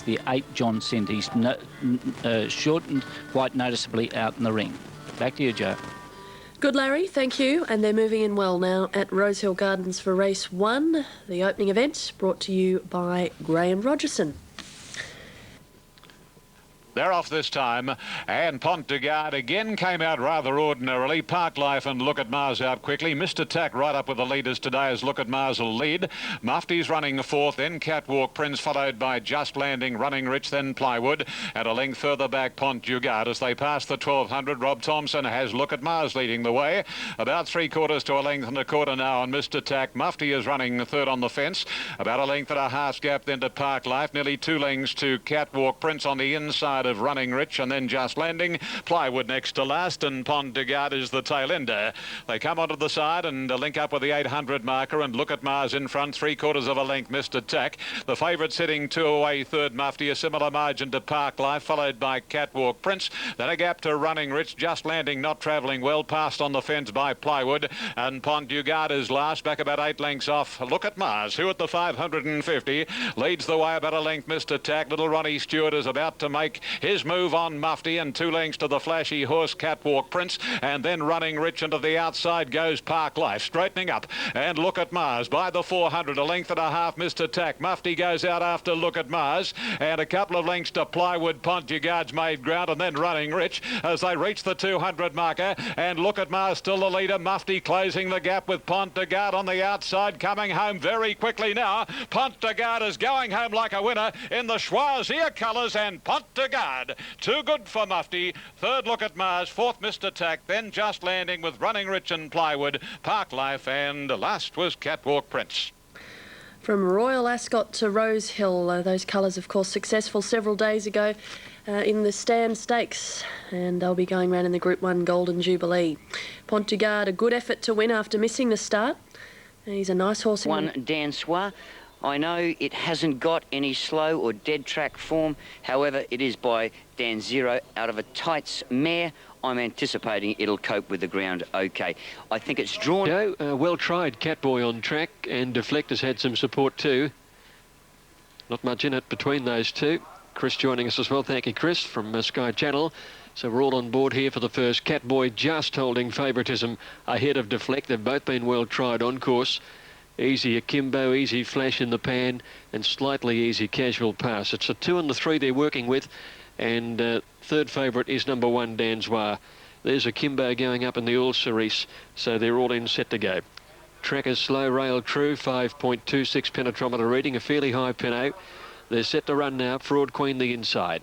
The 8 John Cindy's shortened quite noticeably out in the ring. Back to you, Joe. Good, Larry, thank you. And they're moving in well now at Rosehill Gardens for race 1, the opening event, brought to you by Graham Rogerson. They're off this time, and Pont de Garde again came out rather ordinarily. Park Life and Look at Mars out quickly. Mr. Tack right up with the leaders today as Look at Mars will lead. Mufti's running fourth, then Catwalk Prince, followed by Just Landing, Running Rich, then Plywood. And a length further back, Pont de Garde. As they pass the 1200, Rob Thompson has Look at Mars leading the way. About 3/4 to a length and a quarter now on Mr. Tack. Mufti is running third on the fence. About a length and a half gap then to Park Life. Nearly 2 lengths to Catwalk Prince on the inside of Running Rich, and then Just Landing. Plywood next to last, and Pont de Garde is the tail ender. They come onto the side and link up with the 800 marker, and Look at Mars in front, 3/4 of a length, Mr. Tack. The favourite sitting 2 away, third Mufti, a similar margin to Park Life, followed by Catwalk Prince. Then a gap to Running Rich, Just Landing not travelling well, passed on the fence by Plywood, and Pont de Garde is last, back about 8 lengths off Look at Mars, who at the 550 leads the way about a length, Mr. Tack. Little Ronnie Stewart is about to make his move on Mufti, and 2 lengths to the flashy horse Catwalk Prince, and then Running Rich, and to the outside goes Park Life, straightening up, and Look at Mars by the 400, a length and a half, Mr. Tack. Mufti goes out after Look at Mars, and a couple of lengths to Plywood. Pont de Garde's made ground, and then Running Rich as they reach the 200 marker, and Look at Mars still the leader. Mufti closing the gap with Pont de Garde on the outside, coming home very quickly now. Pont de Garde is going home like a winner in the Choisir colours, and Pont de Garde too good for Mufti. Third Look at Mars, fourth Mr. Tack, then Just Landing with Running Rich and Plywood, Park Life, and last was Catwalk Prince. From Royal Ascot to Rosehill, those colours, of course, successful several days ago in the Stan Stakes, and they'll be going round in the Group 1 Golden Jubilee. Pont de Garde, a good effort to win after missing the start. And he's a nice horse. One Dansois. I know it hasn't got any slow or dead track form. However, it is by Dan Zero out of a Tights mare. I'm anticipating it'll cope with the ground okay. I think it's drawn. Well tried, Catboy on track, and Deflect has had some support too. Not much in it between those two. Chris joining us as well. Thank you, Chris, from Sky Channel. So we're all on board here for the first. Catboy just holding favouritism ahead of Deflect. They've both been well tried on course. Easy Akimbo, Easy Flash in the pan, and Slightly Easy Casual Pass. It's a 2 and the 3 they're working with, and third favourite is number 1 Dansois. There's Akimbo going up in the All Cerise, so they're all in set to go. Trackers slow, rail true, 5.26 penetrometer reading, a fairly high peno. They're set to run now. Fraud Queen the inside.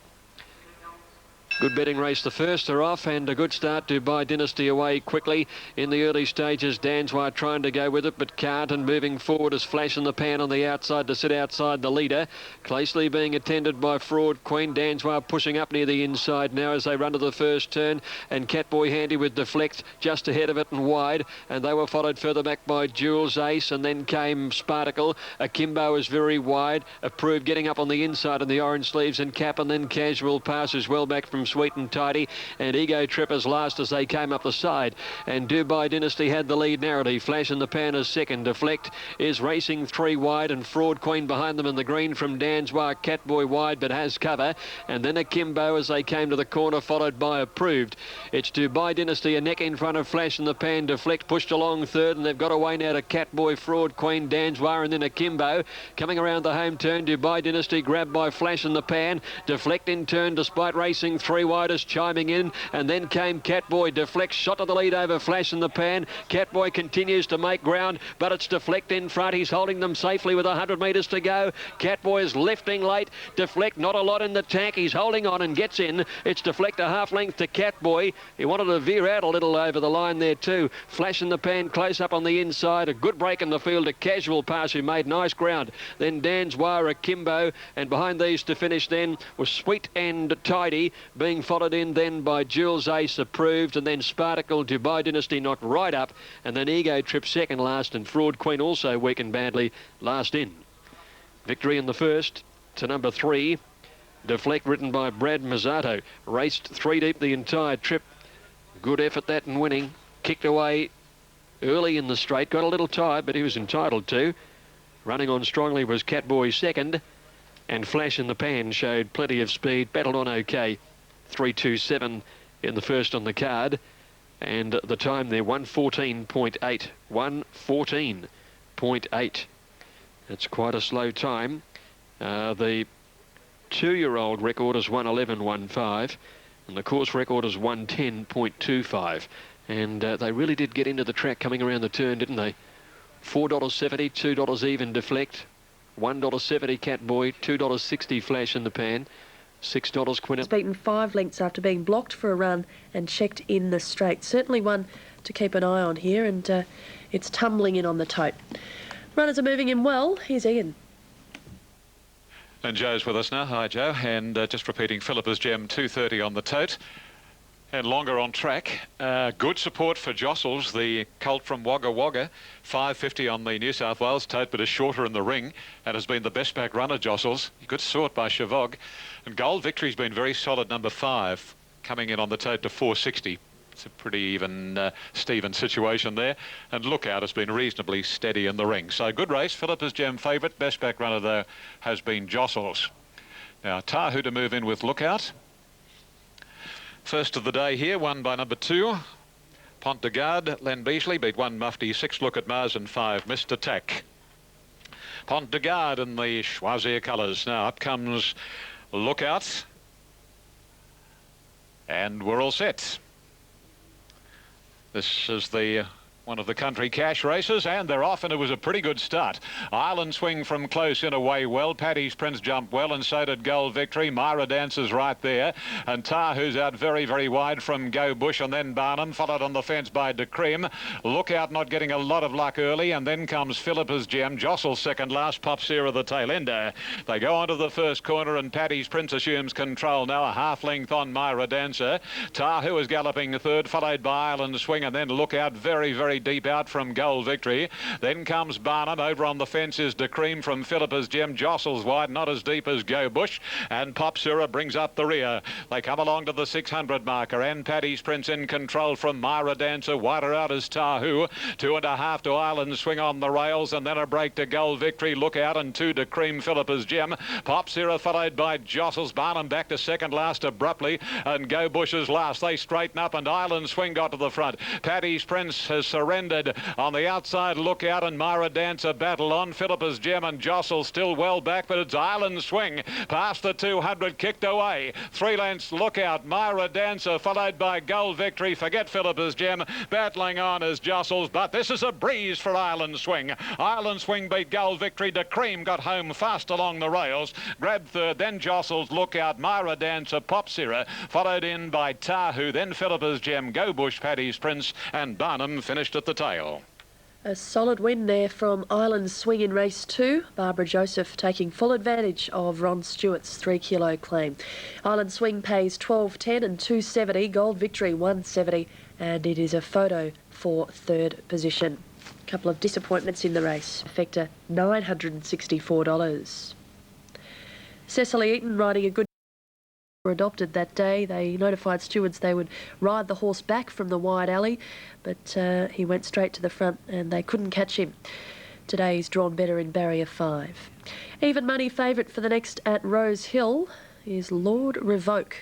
Good betting race, the first are off, and a good start. Dubai Dynasty away quickly in the early stages. Dansois trying to go with it, but can't, and moving forward is Flash in the pan on the outside to sit outside the leader. Closely being attended by Fraud Queen. Dansois pushing up near the inside now as they run to the first turn, and Catboy handy with Deflect just ahead of it and wide, and they were followed further back by Jules Ace, and then came Spartacle. Akimbo is very wide. Approved getting up on the inside in the orange sleeves and cap, and then Casual Pass is well back from Sweet and Tidy, and Ego Trippers last as they came up the side, and Dubai Dynasty had the lead narrowly. Flash in the pan is second. Deflect is racing 3 wide, and Fraud Queen behind them in the green from Dansois. Catboy wide but has cover, and then Akimbo as they came to the corner, followed by Approved. It's Dubai Dynasty a neck in front of Flash in the pan. Deflect pushed along third, and they've got away now to Catboy, Fraud Queen, Dansois, and then Akimbo coming around the home turn. Dubai Dynasty grabbed by Flash in the pan. Deflect in turn despite racing 3 wide, chiming in, and then came Catboy. Deflect shot to the lead over Flash in the pan. Catboy continues to make ground, but it's Deflect in front. He's holding them safely with 100 metres to go. Catboy is lifting late. Deflect not a lot in the tank. He's holding on and gets in. It's Deflect a half length to Catboy. He wanted to veer out a little over the line there too. Flash in the pan close up on the inside. A good break in the field. A Casual Pass who made nice ground. Then Dansois, Akimbo, and behind these to finish then was Sweet and Tidy, being followed in then by Jules Ace, Approved, and then Spartacle. Dubai Dynasty not right up, and then Ego Trip second last, and Fraud Queen also weakened badly last in. Victory in the first to number 3. Deflect, ridden by Brad Mazzato, raced 3 deep the entire trip. Good effort that in winning. Kicked away early in the straight, got a little tired, but he was entitled to. Running on strongly was Catboy second. and Flash in the Pan showed plenty of speed, battled on okay. 3:27 in the first on the card, and the time there 1:14.8. 1:14.8. That's quite a slow time. The 2-year-old record is 1:11.15, and the course record is 1:10.25. And they really did get into the track coming around the turn, didn't they? $4.70, $2 even Deflect, $1.70 Catboy, $2.60 Flash in the Pan, $6 Quinn. He's beaten 5 lengths after being blocked for a run and checked in the straight. Certainly one to keep an eye on here, and it's tumbling in on the tote. Runners are moving in well. Here's Ian. And Joe's with us now. Hi, Joe. And just repeating, Philippa's Gem, 2:30 on the tote. And longer on track. Good support for Jostles, the colt from Wagga Wagga. 5:50 on the New South Wales tote, but is shorter in the ring and has been the best back runner, Jostles. Good sort by Chavog. And Gold Victory's been very solid, number 5, coming in on the tote to 460. It's a pretty even Steven situation there. And Lookout has been reasonably steady in the ring. So good race. Philippa's Gem favourite. Best back runner, though, has been Jostles. Now, Tahu to move in with Lookout. First of the day here, won by number 2. Pont de Garde, Len Beasley beat 1 Mufti, 6 Look at Mars and 5 Mr. Tack. Pont de Garde in the Choisir colours. Now up comes Lookout. And we're all set. This is the one of the country cash races, and they're off, and it was a pretty good start. Island Swing from close in away well. Paddy's Prince jumped well, and so did Gold Victory. Myra Dancer's right there, and Tahu's out very, very wide from Go Bush, and then Barnum, followed on the fence by De Cream. Lookout not getting a lot of luck early, and then comes Philippa's Gem. Jostle second last, Pop Sierra the tail ender. They go onto the first corner, and Paddy's Prince assumes control now, a half length on Myra Dancer. Tahu is galloping third, followed by Island Swing, and then Lookout very, very deep out from Gold Victory. Then comes Barnum. Over on the fence is De Cream from Philippa's Gem. Jostles wide, not as deep as Go Bush, and Pop Sierra brings up the rear. They come along to the 600 marker, and Paddy's Prince in control from Myra Dancer. Wider out is Tahu. 2.5 to Island Swing on the rails, and then a break to Gold Victory. Lookout and 2 to Cream Philippa's Gem. Pop Sierra followed by Jostles. Barnum back to second last abruptly, and Go Bush is last. They straighten up, and Island Swing got to the front. Paddy's Prince has surrendered on the outside. Lookout and Myra Dancer battle on. Philippa's Gem and Jostle still well back, but it's Island Swing past the 200, kicked away. 3 lengths Lookout, Myra Dancer followed by Gold Victory. Forget Philippa's Gem, battling on as Jostles, but this is a breeze for Island Swing. Island Swing beat Gold Victory. De Cream got home fast along the rails, grabbed third, then Jostles, Lookout, Myra Dancer, Pop Sierra, followed in by Tahu, then Philippa's Gem, Go Bush, Paddy's Prince, and Barnum finished at the tail. A solid win there from Island Swing in race 2. Barbara Joseph taking full advantage of Ron Stewart's 3 kilo claim. Island Swing pays $12.10 and $2.70. Gold Victory $1.70, and it is a photo for third position. A couple of disappointments in the race. Effector $964. Cecily Eaton riding a good were adopted that day. They notified stewards they would ride the horse back from the wide alley, but he went straight to the front and they couldn't catch him. Today he's drawn better in barrier 5. Even money favourite for the next at Rose Hill is Lord Revoke.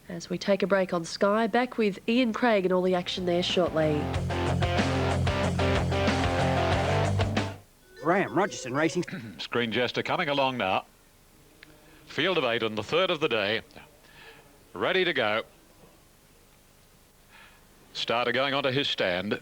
As we take a break on Sky, back with Ian Craig and all the action there shortly. Graham Rogerson Racing. Screen Jester coming along now. Field of 8 and the third of the day. Ready to go. Starter going onto his stand.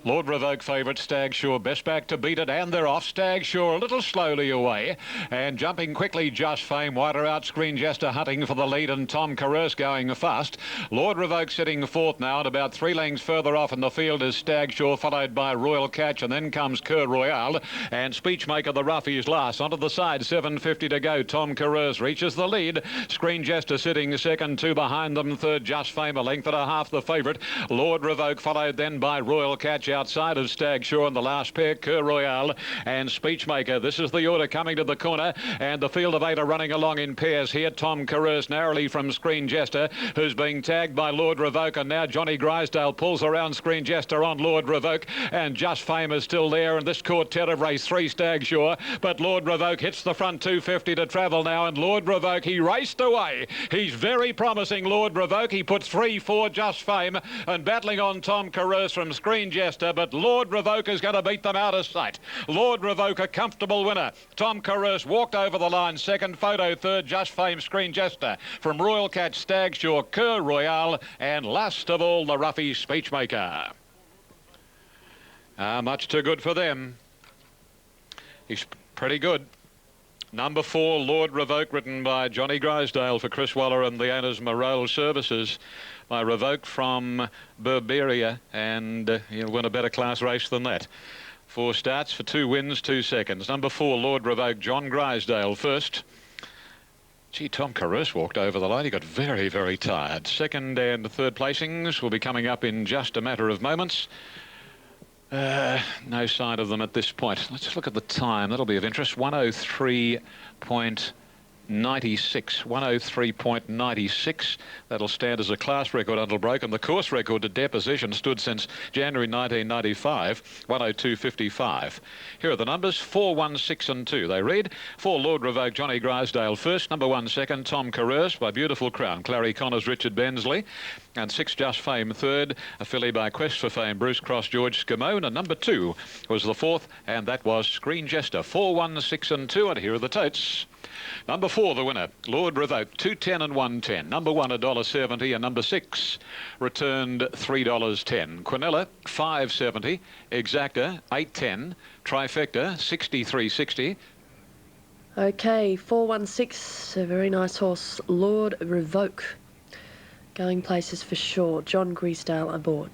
Lord Revoke favourite, Stag Shore best back to beat it, and they're off. Stag Shore a little slowly away, and jumping quickly Just Fame. Wider out, Screen Jester hunting for the lead, and Tom Carus going fast. Lord Revoke sitting fourth now, and about 3 lengths further off in the field is Stag Shore, followed by Royal Catch, and then comes Cur Royale, and Speechmaker the Roughies last. Onto the side, 7:50 to go. Tom Carus reaches the lead. Screen Jester sitting second, 2 behind them. Third, Just Fame, a length and a half the favourite. Lord Revoke followed then by Royal Catch. outside of Stag Shaw in the last pair, Cur Royale and Speechmaker. This is the order coming to the corner, and the field of 8 are running along in pairs here. Tom Carus narrowly from Screen Jester, who's being tagged by Lord Revoke, and now Johnny Grisdale pulls around Screen Jester on Lord Revoke, and Just Fame is still there, and this quartet of race 3 Stag Shaw, but Lord Revoke hits the front 250 to travel now, and Lord Revoke, he raced away. He's very promising, Lord Revoke. He put 3-4 Just Fame, and battling on Tom Carus from Screen Jester, but Lord Revoke is going to beat them out of sight. Lord Revoke, a comfortable winner. Tom Carus walked over the line second, Photo third, Just Fame, Screen Jester. From Royal Catch, Stag Shaw, Cur Royale, and last of all, the roughie Speechmaker. Much too good for them. He's pretty good. Number 4, Lord Revoke, written by Johnny Grisdale for Chris Waller and the owners Morale Services. By Revoke from Berberia, and he'll win a better class race than that. 4 starts for 2 wins, 2 seconds. Number 4, Lord Revoke, John Grisdale first. Gee, Tom Carus walked over the line. He got very, very tired. Second and third placings will be coming up in just a matter of moments. No sign of them at this point. Let's just look at the time. That'll be of interest. 103.96. 103.96. That'll stand as a class record until broken. The course record to deposition stood since January 1995, 102.55. Here are the numbers: 4, 1, 6 and 2. They read: 4, Lord Revoke, Johnny Grisdale first. Number 1 second, Tom Carus by Beautiful Crown, Clary Connors, Richard Bensley. And 6, Just Fame third, a filly by Quest for Fame, Bruce Cross, George Scamone. And number 2 was the 4th, and that was Screen Jester. 4, 1, 6 and 2. And here are the totes. Number 4, the winner, Lord Revoke, 2.10 and 1.10. Number 1, $1.70, and number 6 returned $3.10. Quinella, 5.70. Exacta, 8.10. Trifecta, 63.60. Okay, 416, a very nice horse, Lord Revoke. Going places for sure. John Grisdale aboard.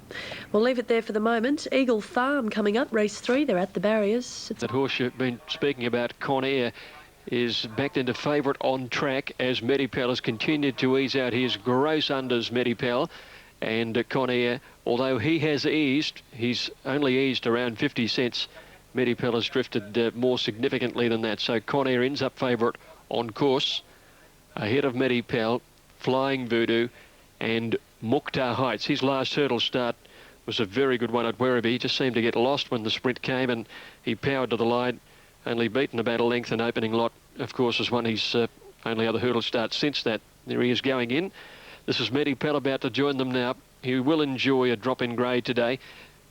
We'll leave it there for the moment. Eagle Farm coming up, race 3. They're at the barriers. That horse you've been speaking about, Conair, is backed into favourite on track as Medipel has continued to ease out his gross unders, Medipel. And Conair, although he has eased, he's only eased around 50 cents. Medipel has drifted more significantly than that. So Conair ends up favourite on course, ahead of Medipel, Flying Voodoo, and Mukhtar Heights. His last hurdle start was a very good one at Werribee. He just seemed to get lost when the sprint came, and he powered to the line, only beaten about a length. An opening lot, of course, has won his only other hurdle start since that. There he is going in. This is Medipel about to join them now. He will enjoy a drop in grade today.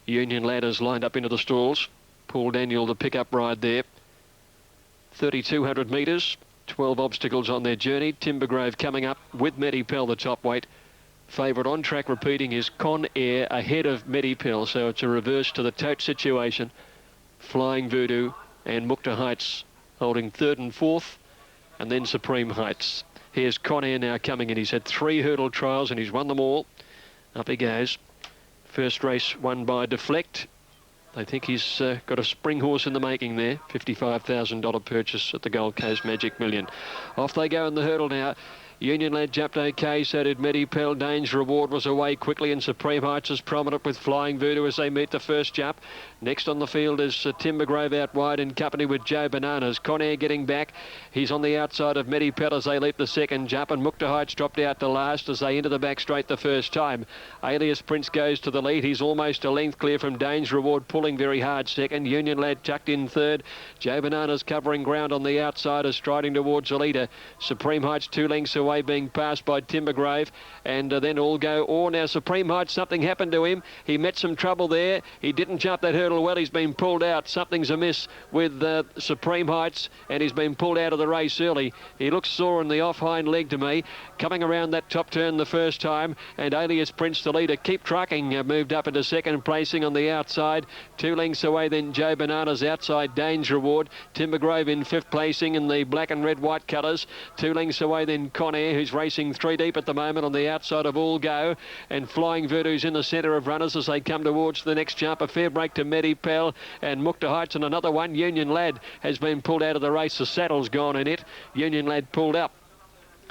Union Ladders lined up into the stalls. Paul Daniel, the pickup ride there. 3,200 metres, 12 obstacles on their journey. Timbergrove coming up with Medipel, the top weight. Favourite on track repeating is Conair ahead of Medipel, so it's a reverse to the tote situation. Flying Voodoo and Mukhtar Heights holding 3rd and 4th, and then Supreme Heights. Here's Conair now coming in. He's had 3 hurdle trials and he's won them all. Up he goes. First race won by Deflect. I think he's got a spring horse in the making there. $55,000 purchase at the Gold Coast Magic Million. Off they go in the hurdle now. Union Lad jumped okay, so did Medipel. Dane's Reward was away quickly, and Supreme Heights is prominent with Flying Voodoo as they meet the first jump. Next on the field is Timbergrove out wide in company with Joe Bananas. Conair getting back. He's on the outside of Medipel as they leap the second jump, and Mukhtar Heights dropped out to last as they enter the back straight the first time. Alias Prince goes to the lead. He's almost a length clear from Dane's Reward, pulling very hard second. Union Lad tucked in third. Joe Bananas covering ground on the outside as striding towards the leader. Supreme Heights 2 lengths away, being passed by Timbergrove, and then all go. Now Supreme Heights, something happened to him. He met some trouble there. He didn't jump that hurdle well. He's been pulled out. Something's amiss with Supreme Heights, and he's been pulled out of the race early. He looks sore in the off hind leg to me. Coming around that top turn the first time, and Alias Prince, the leader, keep trucking, moved up into second placing on the outside. 2 lengths away then Joe Bananas outside Dane's Reward. Timbergrove in 5th placing in the black and red white colours. 2 lengths away then Conair, who's racing 3 deep at the moment on the outside of All Go, and Flying Voodoo's in the centre of runners as they come towards the next jump. A fair break to Medipel and Mukhtar Heights, and another one. Union Lad has been pulled out of the race. The saddle's gone in it. Union Lad pulled up.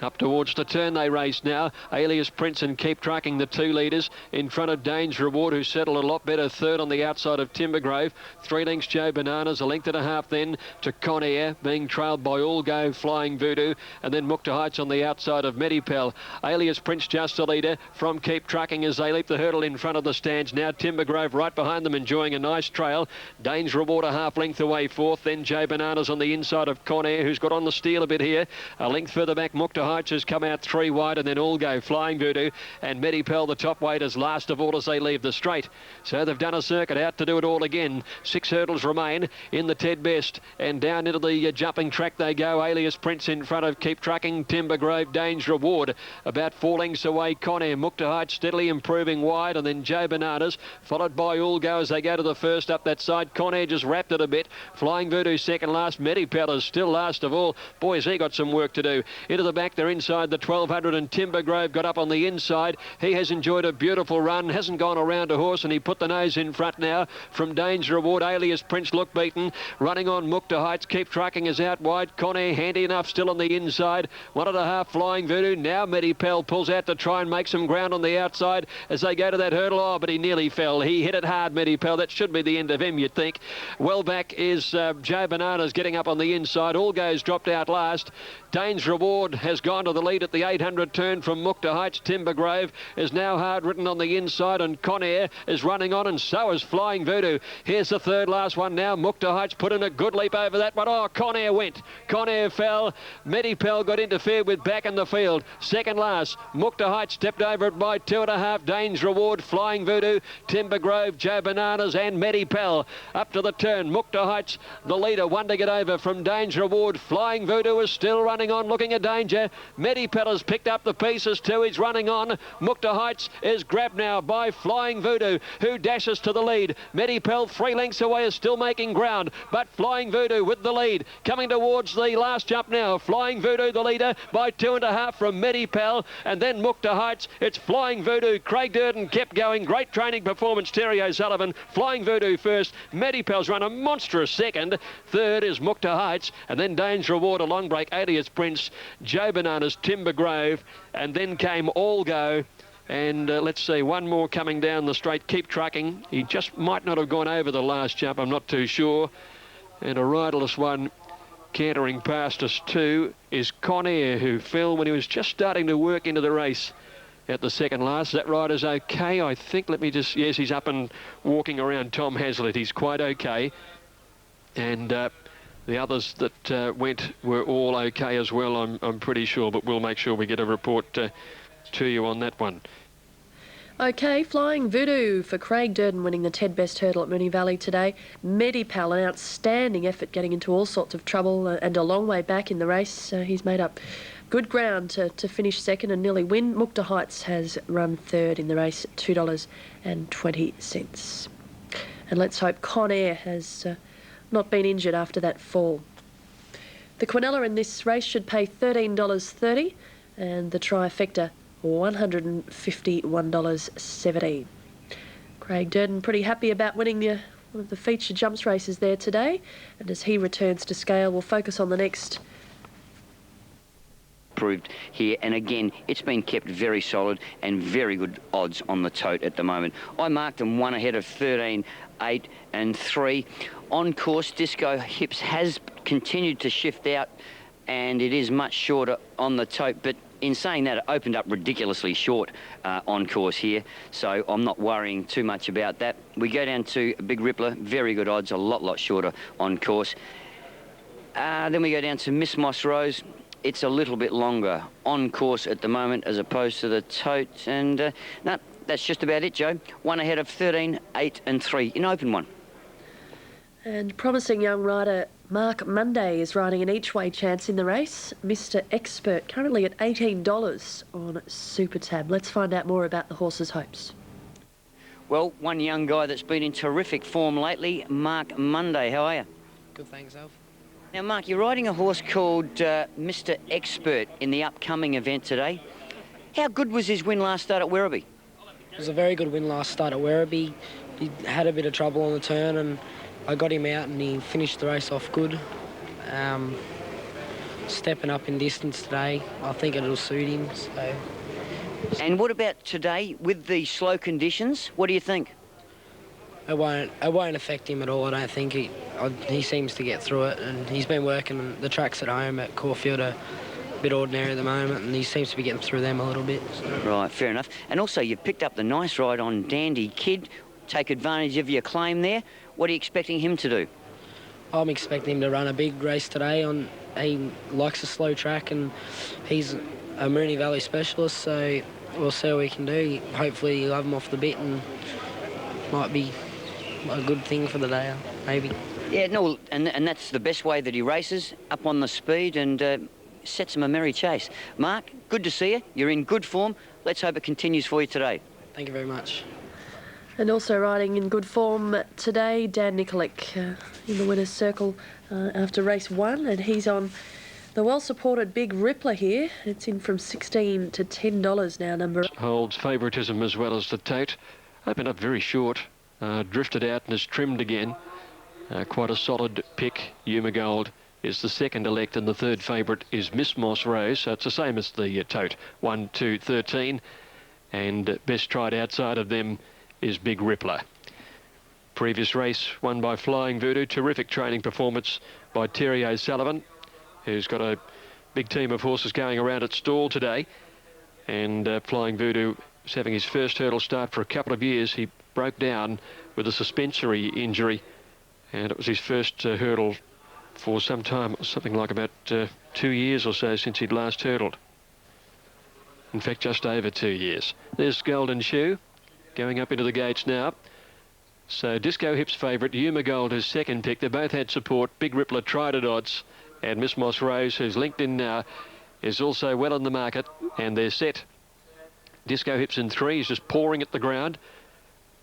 Up towards the turn they race now. Alias Prince and Keep Trucking, the 2 leaders. In front of Danes Reward, who settled a lot better third on the outside of Timbergrove. 3 lengths Joe Bananas, a length and a half then to Conair, being trailed by All Go, Flying Voodoo, and then Mukta Heights on the outside of Medipel. Alias Prince just the leader from Keep Trucking as they leap the hurdle in front of the stands. Now Timbergrove right behind them, enjoying a nice trail. Danes Reward a half length away fourth. Then Joe Bananas on the inside of Conair, who's got on the steel a bit here. A length further back, Mukta Heights has come out 3 wide, and then All Go, Flying Voodoo, and Medipel, the top weight, as last of all as they leave the straight. So they've done a circuit out to do it all again. 6 hurdles remain in the Ted Best, and down into the jumping track they go. Alias Prince in front of Keep Trucking, Timbergrove, Danes Reward. About 4 lengths away, Conair. Mukta Heights steadily improving wide, and then Joe Bananas, followed by All Go as they go to the first up that side. Conair just wrapped it a bit. Flying Voodoo second last. Medipel is still last of all. Boys, he got some work to do. Into the back, they're inside the 1200, and Timbergrove got up on the inside. He has enjoyed a beautiful run, hasn't gone around a horse, and he put the nose in front now from Danes Reward. Alias Prince looked beaten. Running on Mukta Heights. Keep Trucking is out wide. Conair handy enough still on the inside. 1.5 Flying Voodoo. Now Medipel pulls out to try and make some ground on the outside as they go to that hurdle. Oh, but he nearly fell. He hit it hard, Medipel. That should be the end of him, you'd think. Well back is Joe Bananas getting up on the inside. All Go's dropped out last. Danes Reward has gone to the lead at the 800 turn from Mukta Heights. Timbergrove is now hard ridden on the inside, and Conair is running on, and so is Flying Voodoo. Here's the third last one now. Mukta Heights put in a good leap over that one. Oh, Conair went. Conair fell. Medipel got interfered with back in the field. Second last. Mukta Heights stepped over it by 2.5. Danes Reward, Flying Voodoo, Timbergrove, Joe Bananas, and Medipel. Up to the turn. Mukta Heights, the leader, one to get over from Danes Reward. Flying Voodoo is still running on, looking at danger. Medipel has picked up the pieces too. He's running on. Mukta Heights is grabbed now by Flying Voodoo, who dashes to the lead. Medipel 3 lengths away is still making ground, but Flying Voodoo with the lead. Coming towards the last jump now. Flying Voodoo the leader by 2.5 from Medipel, and then Mukta Heights. It's Flying Voodoo. Craig Durden kept going. Great training performance, Terry O'Sullivan. Flying Voodoo first. Medipel's run a monstrous second. Third is Mukta Heights, and then Danes Reward, a long break. Alias Prince, Joe Bananas, Timbergrove, and then came All Go. And let's see, one more coming down the straight. Keep Trucking. He just might not have gone over the last jump, I'm not too sure. And a riderless one cantering past us too is Conair, who fell when he was just starting to work into the race at the second last. That rider's okay, I think. Let me just... Yes, he's up and walking around Tom Hazlitt. He's quite okay. And the others that went were all okay as well, I'm pretty sure. But we'll make sure we get a report to you on that one. Okay, Flying Voodoo for Craig Durden winning the Ted Best hurdle at Moonee Valley today. Medipel, an outstanding effort, getting into all sorts of trouble and a long way back in the race. He's made up good ground to finish second and nearly win. Mukta Heights has run third in the race at $2.20. And let's hope Conair has not been injured after that fall. The Quinella in this race should pay $13.30 and the trifecta $151.70. Craig Durden pretty happy about winning one of the feature jumps races there today, and as he returns to scale, we'll focus on the next. Proved here, and again it's been kept very solid and very good odds on the tote at the moment. I marked them one ahead of 13, 8 and 3. On course, Disco Hips has continued to shift out, and it is much shorter on the tote, but in saying that, it opened up ridiculously short on course here, so I'm not worrying too much about that. We go down to Big Rippler, very good odds, a lot shorter on course. Then we go down to Miss Moss Rose. It's a little bit longer on course at the moment as opposed to the tote, and no, that's just about it, Joe. One ahead of 13, 8 and 3 in open one. And promising young rider Mark Monday is riding an each-way chance in the race. Mr. Expert, currently at $18 on Super Tab. Let's find out more about the horse's hopes. Well, one young guy that's been in terrific form lately, Mark Monday. How are you? Good, thanks, Alf. Now, Mark, you're riding a horse called Mr. Expert in the upcoming event today. How good was his win last start at Werribee? It was a very good win last start at Werribee. He had a bit of trouble on the turn, and I got him out and he finished the race off good. stepping up in distance today. I think it'll suit him. So And what about today with the slow conditions? What do you think? it won't affect him at all. I don't think he seems to get through it, and he's been working the tracks at home at Caulfield a bit ordinary at the moment, and he seems to be getting through them a little bit. So. Right, fair enough. And also you've picked up the nice ride on Dandy Kid. Take advantage of your claim there. What are you expecting him to do? I'm expecting him to run a big race today. He likes a slow track, and he's a Moonee Valley specialist, so we'll see what we can do. Hopefully he'll have him off the bit, and might be a good thing for the day, maybe. Yeah, no, and that's the best way that he races, up on the speed, and sets him a merry chase. Mark, good to see you. You're in good form. Let's hope it continues for you today. Thank you very much. And also riding in good form today, Dan Nikolic in the winner's circle after race 1, and he's on the well-supported Big Rippler here. It's in from $16 to $10 now, number 8. Holds favouritism as well as the tote. Opened up very short, drifted out and is trimmed again. Quite a solid pick. Yuma Gold is the second elect, and the third favourite is Miss Moss Rose. So it's the same as the tote, 1, 2, 13. And best tried outside of them is Big Rippler. Previous race won by Flying Voodoo. Terrific training performance by Terry O'Sullivan, who's got a big team of horses going around at stall today. And Flying Voodoo was having his first hurdle start for a couple of years. He broke down with a suspensory injury, and it was his first hurdle for some time, something like about 2 years or so since he'd last hurdled. In fact, just over 2 years. There's Golden Shoe going up into the gates now. So Disco Hip's favourite, Yuma Gold, his second pick. They both had support. Big Rippler tried at odds, and Miss Moss Rose, who's linked in now, is also well in the market, and they're set. Disco Hip's in 3, he's just pouring at the ground.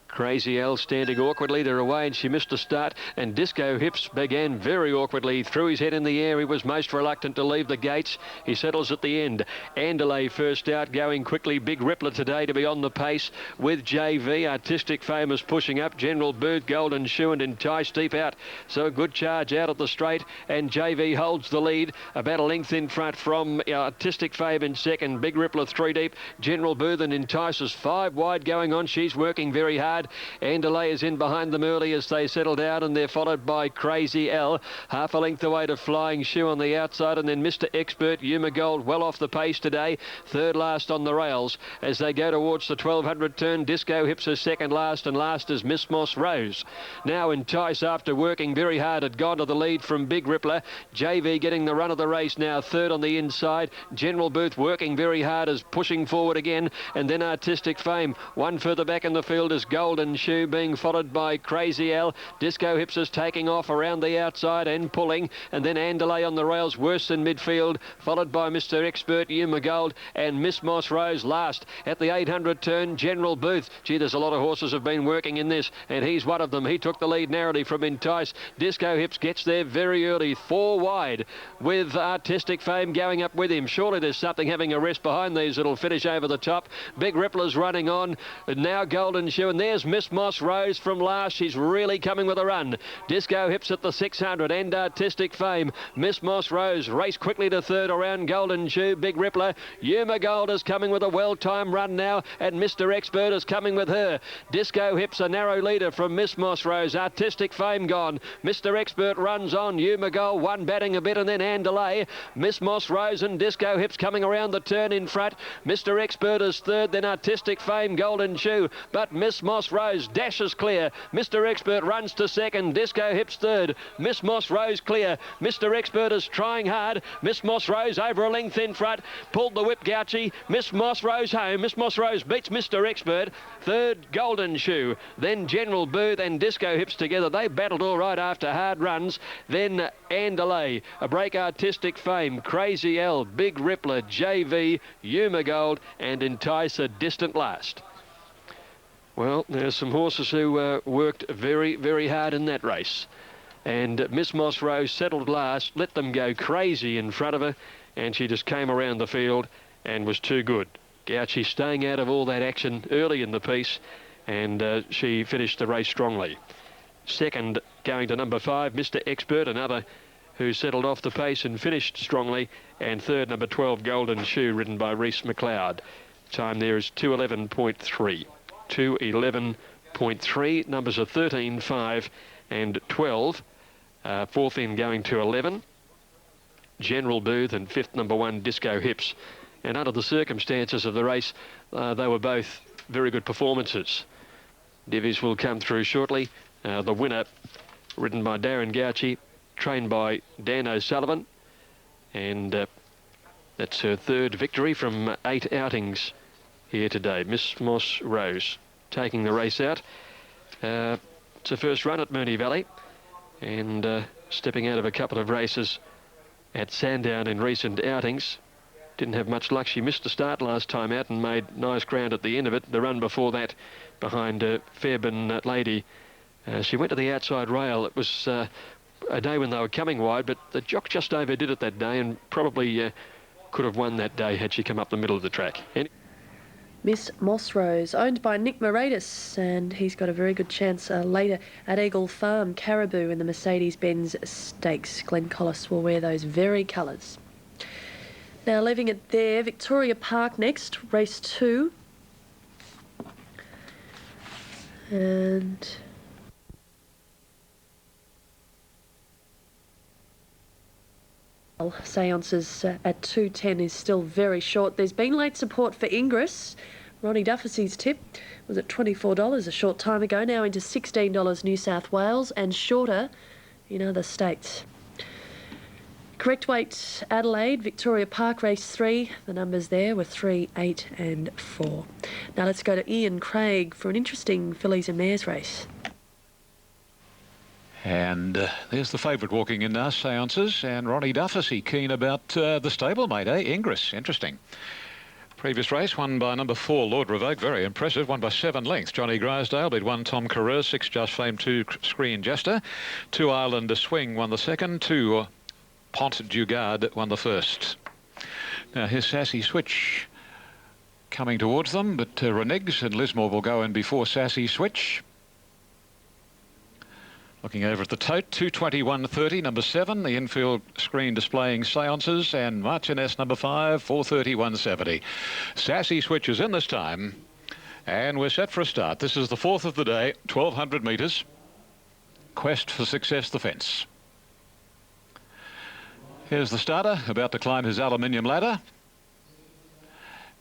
Crazy L standing awkwardly. They're away, and she missed a start. And Disco Hips began very awkwardly. Threw his head in the air. He was most reluctant to leave the gates. He settles at the end. Andalay first out, going quickly. Big Rippler today to be on the pace with JV. Artistic Famous pushing up. General Booth, Golden Shoe, and Entice deep out. So a good charge out at the straight, and JV holds the lead. About a length in front from Artistic Fame in second. Big Rippler 3 deep. General Booth and Entice is 5 wide going on. She's working very hard. Andalay is in behind them early as they settle down, and they're followed by Crazy L. Half a length away to Flying Shoe on the outside, and then Mr. Expert, Yuma Gold, well off the pace today. Third last on the rails as they go towards the 1200 turn. Disco Hips is second last, and last is Miss Moss Rose. Now Entice, after working very hard, had gone to the lead from Big Rippler. JV getting the run of the race now, third on the inside. General Booth working very hard as pushing forward again, and then Artistic Fame. One further back in the field is Golden Shoe, being followed by Crazy L. Disco Hips is taking off around the outside and pulling, and then Andalay on the rails worse than midfield, followed by Mr. Expert, Yuma Gold, and Miss Moss Rose last. At the 800 turn, General Booth. Gee, there's a lot of horses have been working in this, and he's one of them. He took the lead narrowly from Entice. Disco Hips gets there very early, 4 wide, with Artistic Fame going up with him. Surely there's something having a rest behind these that'll finish over the top. Big Rippler's running on, and now Golden Shoe, and there's Miss Moss Rose from last. She's really coming with a run. Disco Hips at the 600 and Artistic Fame. Miss Moss Rose race quickly to third around Golden Shoe. Big Rippler. Yuma Gold is coming with a well-timed run now, and Mr. Expert is coming with her. Disco Hips a narrow leader from Miss Moss Rose. Artistic Fame gone. Mr. Expert runs on. Yuma Gold one batting a bit, and then Andalay. Miss Moss Rose and Disco Hips coming around the turn in front. Mr. Expert is third, then Artistic Fame, Golden Shoe, but Miss Moss Rose dashes clear. Mr. Expert runs to second. Disco Hips third. Miss Moss Rose clear. Mr. Expert is trying hard. Miss Moss Rose over a length in front. Pulled the whip, Gouchy. Miss Moss Rose home. Miss Moss Rose beats Mr. Expert. Third, Golden Shoe. Then General Booth and Disco Hips together. They battled all right after hard runs. Then Andalay. A break Artistic Fame. Crazy L. Big Rippler. JV. Yuma Gold. And Entice a distant last. Well, there's some horses who worked very, very hard in that race. And Miss Moss Rose settled last, let them go crazy in front of her, and she just came around the field and was too good. Gouchy staying out of all that action early in the piece, and she finished the race strongly. Second, going to number 5, Mr. Expert, another who settled off the pace and finished strongly, and third, number 12, Golden Shoe, ridden by Reese McLeod. Time there is 2:11.3. 2:11.3. Numbers are 13, 5 and 12. Fourth in going to 11. General Booth, and fifth, number 1, Disco Hips. And under the circumstances of the race, they were both very good performances. Divvies will come through shortly. The winner, ridden by Darren Gauci, trained by Dan O'Sullivan, and that's her third victory from 8 outings here today. Miss Moss Rose taking the race out. It's her first run at Moonee Valley, and stepping out of a couple of races at Sandown in recent outings. Didn't have much luck. She missed the start last time out and made nice ground at the end of it. The run before that behind Fairbairn Lady, she went to the outside rail. It was a day when they were coming wide, but the jock just overdid it that day and probably could have won that day had she come up the middle of the track. Miss Moss Rose, owned by Nick Moratis, and he's got a very good chance later at Eagle Farm, Caribou in the Mercedes-Benz Stakes. Glenn Collis will wear those very colours. Now, leaving it there, Victoria Park next, race 2. And seances at 2:10 is still very short. There's been late support for Ingress. Ronnie Duffy's tip was at $24 a short time ago, now into $16 New South Wales, and shorter in other states. Correct weight Adelaide, Victoria Park race 3. The numbers there were 3, 8 and 4. Now let's go to Ian Craig for an interesting fillies and mares race. And there's the favourite walking in now, Seances, and Ronnie Duffy keen about the stablemate, Ingress. Interesting. Previous race won by number 4, Lord Revoke, very impressive, won by 7 lengths. Johnny Grisdale beat 1, Tom Carew, 6, Just Fame, 2, Screen Jester, 2, Islander Swing won the second, 2, Pont du Gard won the first. Now here's Sassy Switch coming towards them, but Renegs and Lismore will go in before Sassy Switch. Looking over at the tote, 2:21.30, number 7, the infield screen displaying Seances, and Marchioness number 5, 4:31.70. Sassy Switch is in this time, and we're set for a start. This is the 4th of the day, 1,200 metres. Quest for Success, the fence. Here's the starter, about to climb his aluminium ladder.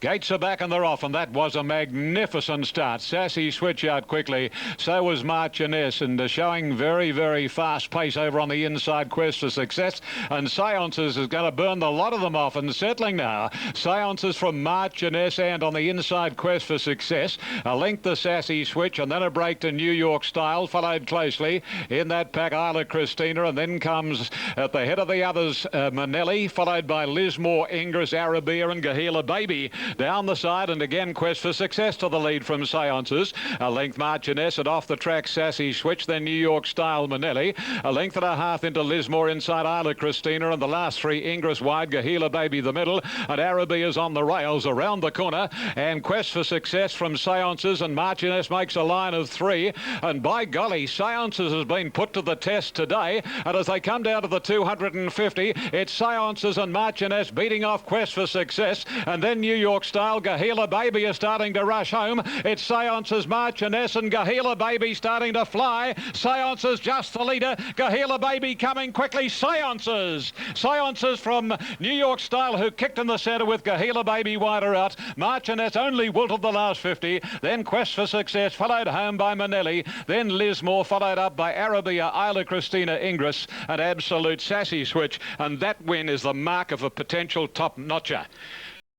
Gates are back and they're off, and that was a magnificent start. Sassy Switch out quickly. So was Marchioness, and showing very, very fast pace over on the inside. Quest for Success. And Seances is going to burn the lot of them off, and settling now. Seances from Marchioness, and on the inside Quest for Success. A length to Sassy Switch, and then a break to New York Style, followed closely in that pack Isla Christina, and then comes at the head of the others Manelli, followed by Lismore, Ingress, Arabia and Gahila Baby. Down the side, and again Quest for Success to the lead from Seances. A length Marchioness, and off the track Sassy Switch, then New York Style Manelli. A length and a half into Lismore, inside Isla Christina, and the last 3 Ingress wide, Gahila Baby the middle, and Arabia's on the rails around the corner, and Quest for Success from Seances, and Marchioness makes a line of 3, and by golly, Seances has been put to the test today, and as they come down to the 250, it's Seances and Marchioness beating off Quest for Success, and then New York Style. Gahila Baby is starting to rush home. It's Seances, Marchioness and Gahila Baby starting to fly. Seances just the leader. Gahila Baby coming quickly. Seances from New York Style, who kicked in the centre with Gahila Baby wider out. Marchioness only wilted the last 50. Then Quest for Success, followed home by Manelli. Then Lismore, followed up by Arabia, Isla Christina, Ingress and Absolute Sassy Switch. And that win is the mark of a potential top notcher.